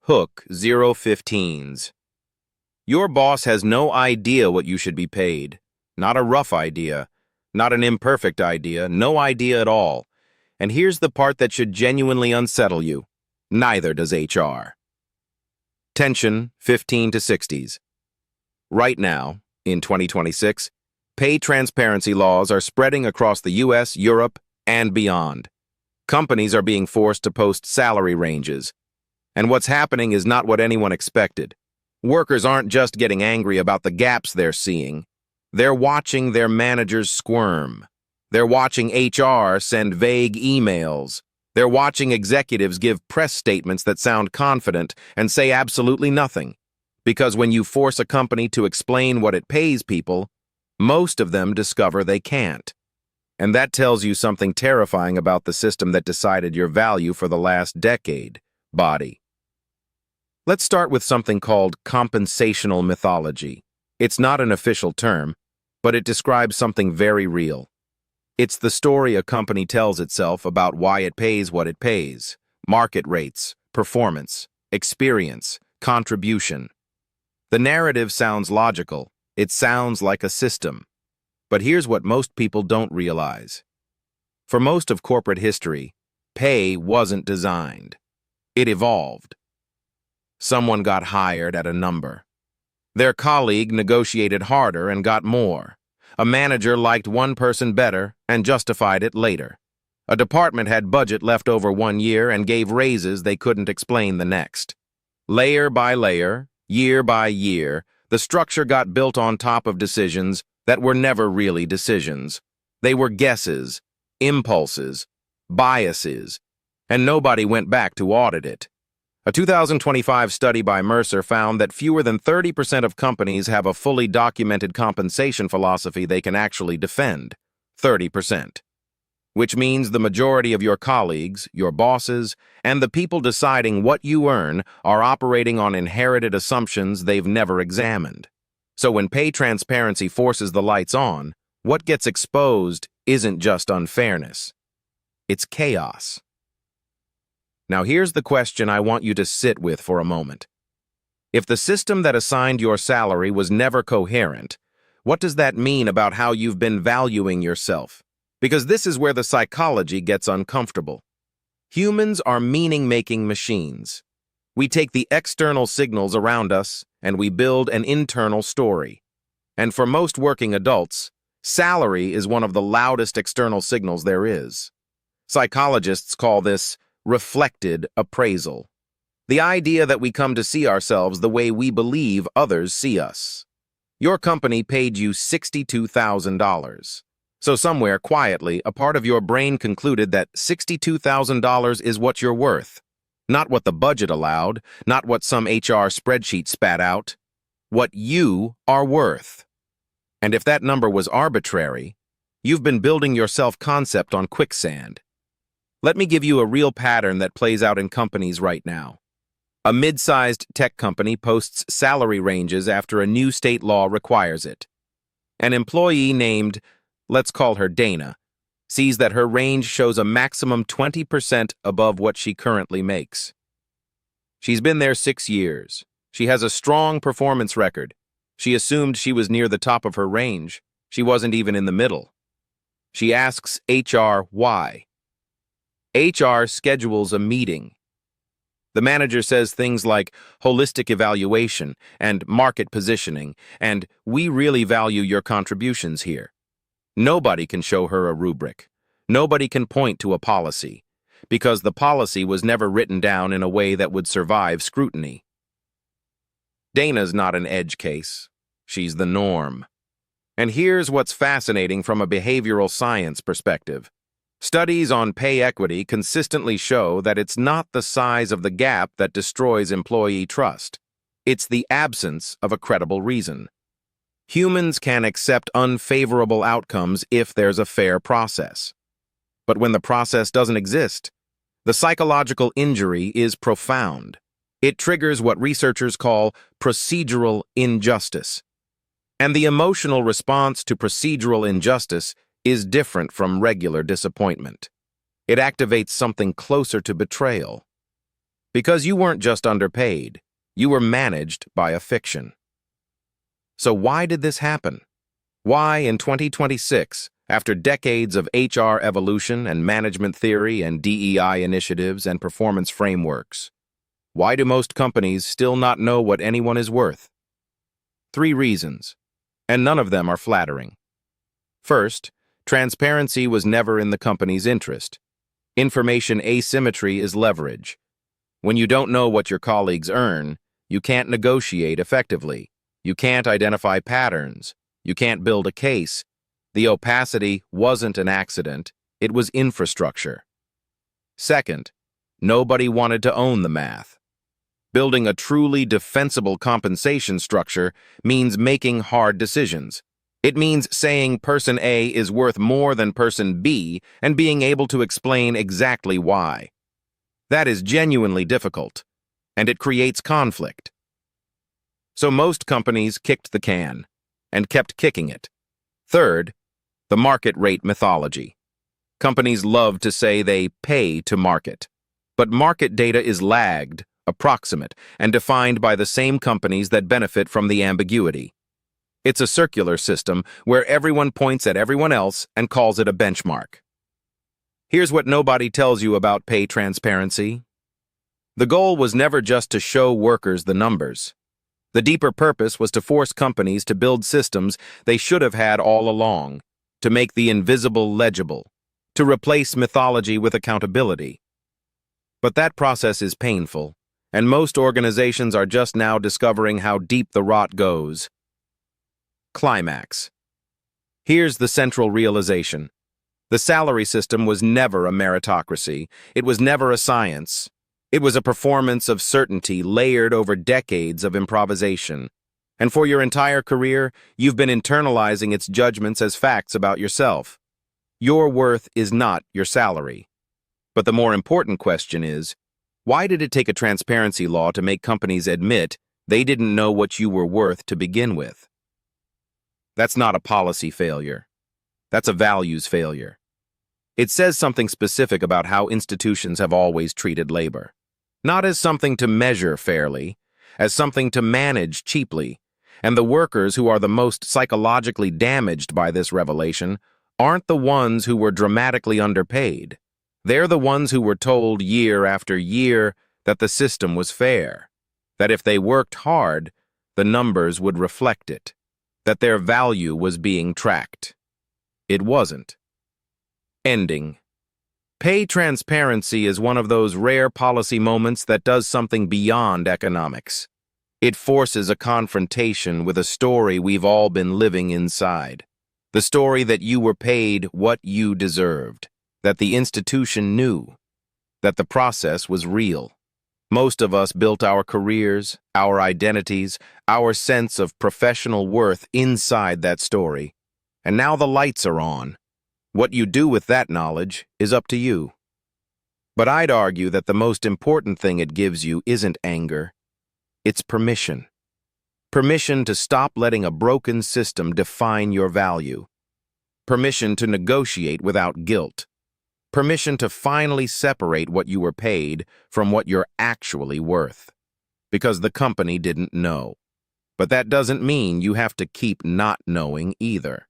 Hook 015s. Your boss has no idea what you should be paid. Not a rough idea, not an imperfect idea, no idea at all. And here's the part that should genuinely unsettle you. Neither does HR. Tension 15 to 60s. Right now, in 2026, pay transparency laws are spreading across the US, Europe, and beyond. Companies are being forced to post salary ranges. And what's happening is not what anyone expected. Workers aren't just getting angry about the gaps they're seeing. They're watching their managers squirm. They're watching HR send vague emails. They're watching executives give press statements that sound confident and say absolutely nothing. Because when you force a company to explain what it pays people, most of them discover they can't. And that tells you something terrifying about the system that decided your value for the last decade, body. Let's start with something called compensational mythology. It's not an official term, but it describes something very real. It's the story a company tells itself about why it pays what it pays: market rates, performance, experience, contribution. The narrative sounds logical. It sounds like a system. But here's what most people don't realize. For most of corporate history, pay wasn't designed. It evolved. Someone got hired at a number. Their colleague negotiated harder and got more. A manager liked one person better and justified it later. A department had budget left over 1 year and gave raises they couldn't explain the next. Layer by layer, year by year, the structure got built on top of decisions that were never really decisions. They were guesses, impulses, biases, and nobody went back to audit it. A 2025 study by Mercer found that fewer than 30% of companies have a fully documented compensation philosophy they can actually defend. 30%. Which means the majority of your colleagues, your bosses, and the people deciding what you earn are operating on inherited assumptions they've never examined. So when pay transparency forces the lights on, what gets exposed isn't just unfairness. It's chaos. Now here's the question I want you to sit with for a moment. If the system that assigned your salary was never coherent, what does that mean about how you've been valuing yourself? Because this is where the psychology gets uncomfortable. Humans are meaning-making machines. We take the external signals around us and we build an internal story. And for most working adults, salary is one of the loudest external signals there is. Psychologists call this reflected appraisal. The idea that we come to see ourselves the way we believe others see us. Your company paid you $62,000. So somewhere, quietly, a part of your brain concluded that $62,000 is what you're worth. Not what the budget allowed, not what some HR spreadsheet spat out. What you are worth. And if that number was arbitrary, you've been building your self-concept on quicksand. Let me give you a real pattern that plays out in companies right now. A mid-sized tech company posts salary ranges after a new state law requires it. An employee named, let's call her Dana, sees that her range shows a maximum 20% above what she currently makes. She's been there 6 years. She has a strong performance record. She assumed she was near the top of her range. She wasn't even in the middle. She asks HR why. HR schedules a meeting. The manager says things like holistic evaluation and market positioning, and we really value your contributions here. Nobody can show her a rubric. Nobody can point to a policy, because the policy was never written down in a way that would survive scrutiny. Dana's not an edge case. She's the norm. And here's what's fascinating from a behavioral science perspective. Studies on pay equity consistently show that it's not the size of the gap that destroys employee trust. It's the absence of a credible reason. Humans can accept unfavorable outcomes if there's a fair process. But when the process doesn't exist, the psychological injury is profound. It triggers what researchers call procedural injustice. And the emotional response to procedural injustice is different from regular disappointment. It activates something closer to betrayal. Because you weren't just underpaid, you were managed by a fiction. So why did this happen? Why, in 2026, after decades of HR evolution and management theory and DEI initiatives and performance frameworks, why do most companies still not know what anyone is worth? 3 reasons, and none of them are flattering. First, transparency was never in the company's interest. Information asymmetry is leverage. When you don't know what your colleagues earn, you can't negotiate effectively. You can't identify patterns. You can't build a case. The opacity wasn't an accident, it was infrastructure. Second, nobody wanted to own the math. Building a truly defensible compensation structure means making hard decisions. It means saying person A is worth more than person B and being able to explain exactly why. That is genuinely difficult, and it creates conflict. So most companies kicked the can, and kept kicking it. Third, the market rate mythology. Companies love to say they pay to market, but market data is lagged, approximate, and defined by the same companies that benefit from the ambiguity. It's a circular system where everyone points at everyone else and calls it a benchmark. Here's what nobody tells you about pay transparency. The goal was never just to show workers the numbers. The deeper purpose was to force companies to build systems they should have had all along, to make the invisible legible, to replace mythology with accountability. But that process is painful, and most organizations are just now discovering how deep the rot goes. Climax. Here's the central realization. The salary system was never a meritocracy. It was never a science. It was a performance of certainty layered over decades of improvisation. And for your entire career, you've been internalizing its judgments as facts about yourself. Your worth is not your salary. But the more important question is, why did it take a transparency law to make companies admit they didn't know what you were worth to begin with? That's not a policy failure. That's a values failure. It says something specific about how institutions have always treated labor. Not as something to measure fairly, as something to manage cheaply. And the workers who are the most psychologically damaged by this revelation aren't the ones who were dramatically underpaid. They're the ones who were told year after year that the system was fair, that if they worked hard, the numbers would reflect it, that their value was being tracked. It wasn't. Ending. Pay transparency is one of those rare policy moments that does something beyond economics. It forces a confrontation with a story we've all been living inside. The story that you were paid what you deserved, that the institution knew, that the process was real. Most of us built our careers, our identities, our sense of professional worth inside that story. And now the lights are on. What you do with that knowledge is up to you. But I'd argue that the most important thing it gives you isn't anger. It's permission. Permission to stop letting a broken system define your value. Permission to negotiate without guilt. Permission to finally separate what you were paid from what you're actually worth. Because the company didn't know. But that doesn't mean you have to keep not knowing either.